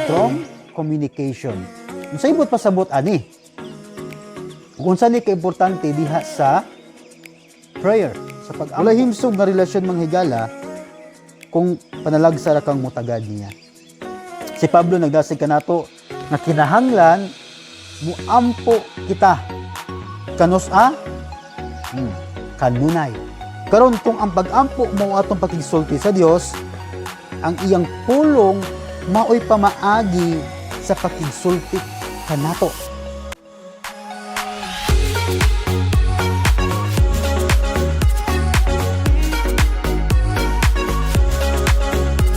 strong communication. Unsa ibot pasabot ani? Kung unsa ni kaimportante diha sa prayer, sa pag-ampo. Wala himsog nga relasyon manghigala kung panalagsa ra kang mutagad niya. Si Pablo nagdasig kanato nga kinahanglan muampo kita kanos kanunay. Karon kung ang pag-ampo mo atong pakigsulti sa Dios, ang iyang pulong maoy pamaagi sa pakigsulti kanato.